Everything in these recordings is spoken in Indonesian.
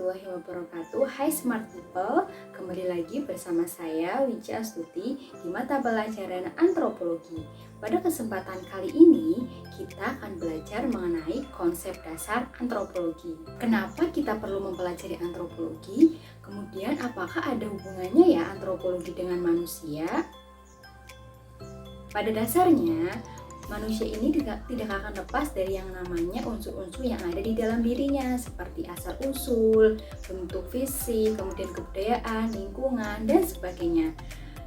warahmatullahi wabarakatuh. Hai smart people, kembali lagi bersama saya Wija Astuti di mata pelajaran antropologi. Pada kesempatan kali ini kita akan belajar mengenai konsep dasar antropologi. Kenapa kita perlu mempelajari antropologi? Kemudian apakah ada hubungannya ya antropologi dengan manusia? Pada dasarnya manusia ini tidak akan lepas dari yang namanya unsur-unsur yang ada di dalam dirinya, seperti asal-usul, bentuk fisik, kemudian kebudayaan, lingkungan, dan sebagainya.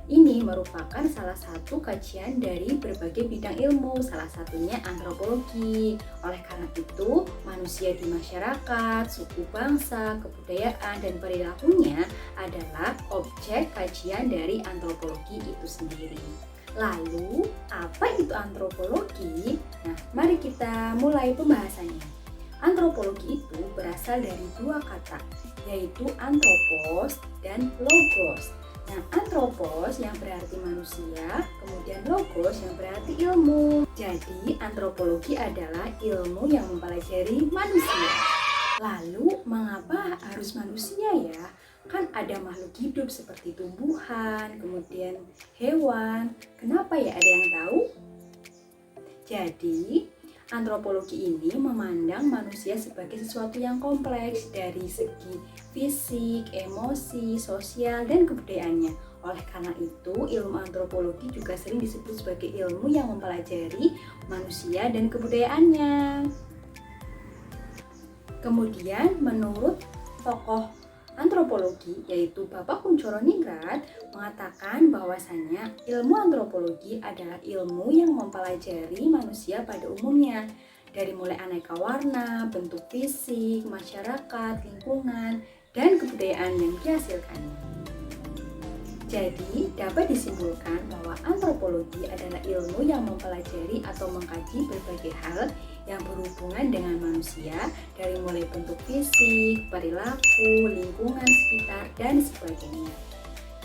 Ini merupakan salah satu kajian dari berbagai bidang ilmu, salah satunya antropologi. Oleh karena itu, manusia di masyarakat, suku bangsa, kebudayaan, dan perilakunya adalah objek kajian dari antropologi itu sendiri. Lalu, apa itu antropologi? Nah, mari kita mulai pembahasannya. Antropologi itu berasal dari dua kata, yaitu anthropos dan logos. Nah, anthropos yang berarti manusia, kemudian logos yang berarti ilmu. Jadi, antropologi adalah ilmu yang mempelajari manusia. Lalu, mengapa harus manusia ya? Kan ada makhluk hidup seperti tumbuhan, kemudian hewan. Kenapa ya, ada yang tahu? Jadi, antropologi ini memandang manusia sebagai sesuatu yang kompleks dari segi fisik, emosi, sosial, dan kebudayaannya. Oleh karena itu, ilmu antropologi juga sering disebut sebagai ilmu yang mempelajari manusia dan kebudayaannya. Kemudian, menurut tokoh antropologi yaitu Bapak Kunchoro Ningrat mengatakan bahwasannya ilmu antropologi adalah ilmu yang mempelajari manusia pada umumnya, dari mulai aneka warna, bentuk fisik, masyarakat, lingkungan, dan kebudayaan yang dihasilkannya. Jadi, dapat disimpulkan bahwa antropologi adalah ilmu yang mempelajari atau mengkaji berbagai hal yang berhubungan dengan manusia, dari mulai bentuk fisik, perilaku, lingkungan sekitar, dan sebagainya.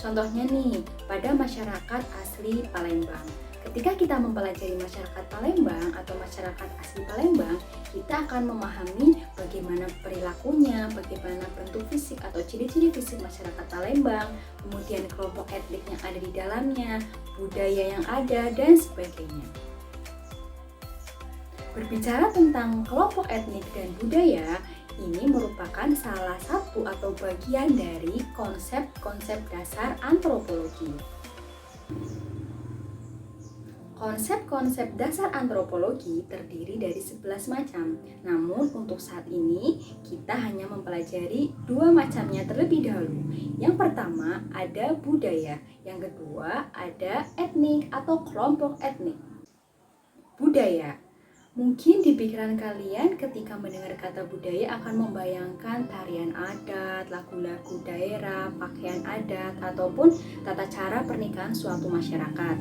Contohnya nih, pada masyarakat asli Palembang. Ketika kita mempelajari masyarakat Palembang atau masyarakat asli Palembang, kita akan memahami bagaimana perilakunya, bagaimana bentuk fisik atau ciri-ciri fisik masyarakat Palembang, kemudian kelompok etnik yang ada di dalamnya, budaya yang ada, dan sebagainya. Berbicara tentang kelompok etnik dan budaya, ini merupakan salah satu atau bagian dari konsep-konsep dasar antropologi. Konsep-konsep dasar antropologi terdiri dari 11 macam. Namun untuk saat ini kita hanya mempelajari 2 macamnya terlebih dahulu. Yang pertama ada budaya, yang kedua ada etnik atau kelompok etnik. Budaya. Mungkin di pikiran kalian ketika mendengar kata budaya akan membayangkan tarian adat, lagu-lagu daerah, pakaian adat, ataupun tata cara pernikahan suatu masyarakat.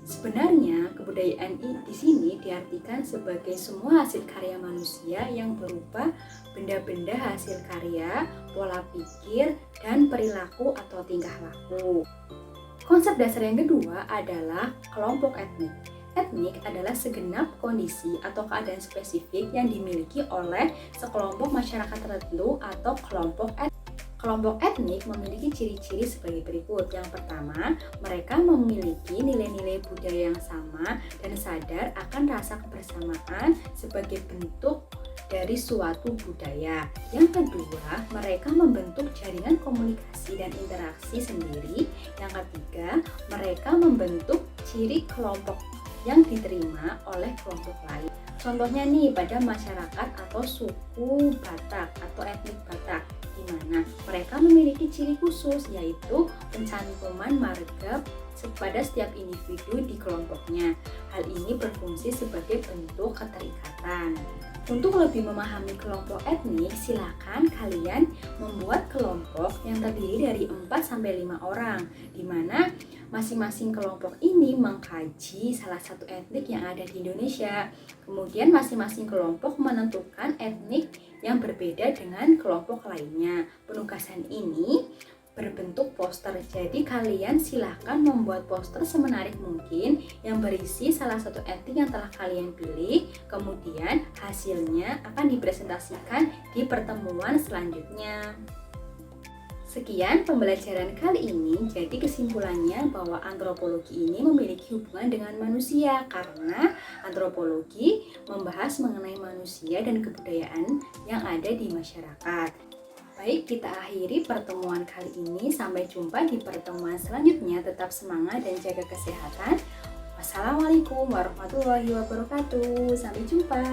Sebenarnya, kebudayaan di sini diartikan sebagai semua hasil karya manusia yang berupa benda-benda hasil karya, pola pikir, dan perilaku atau tingkah laku. Konsep dasar yang kedua adalah kelompok etnik. Etnik adalah segenap kondisi atau keadaan spesifik yang dimiliki oleh sekelompok masyarakat tertentu atau kelompok etnik. Kelompok etnik memiliki ciri-ciri sebagai berikut. Yang pertama, mereka memiliki nilai-nilai budaya yang sama dan sadar akan rasa kebersamaan sebagai bentuk dari suatu budaya. Yang kedua, mereka membentuk jaringan komunikasi dan interaksi sendiri. Yang ketiga, mereka membentuk ciri kelompok yang diterima oleh kelompok lain. Contohnya nih, pada masyarakat atau suku Batak atau etnik Batak, di mana mereka memiliki ciri khusus, yaitu pencantuman marga pada setiap individu di kelompoknya. Hal ini berfungsi sebagai bentuk keterikatan. Untuk lebih memahami kelompok etnik, silakan kalian membuat kelompok yang terdiri dari 4-5 orang, di mana masing-masing kelompok ini mengkaji salah satu etnik yang ada di Indonesia. Kemudian masing-masing kelompok menentukan etnik yang berbeda dengan kelompok lainnya. Penugasan ini berbentuk poster. Jadi kalian silahkan membuat poster semenarik mungkin yang berisi salah satu etik yang telah kalian pilih. Kemudian hasilnya akan dipresentasikan di pertemuan selanjutnya. Sekian pembelajaran kali ini. Jadi kesimpulannya bahwa antropologi ini memiliki hubungan dengan manusia karena antropologi membahas mengenai manusia dan kebudayaan yang ada di masyarakat. Baik, kita akhiri pertemuan kali ini. Sampai jumpa di pertemuan selanjutnya. Tetap semangat dan jaga kesehatan. Wassalamualaikum warahmatullahi wabarakatuh. Sampai jumpa.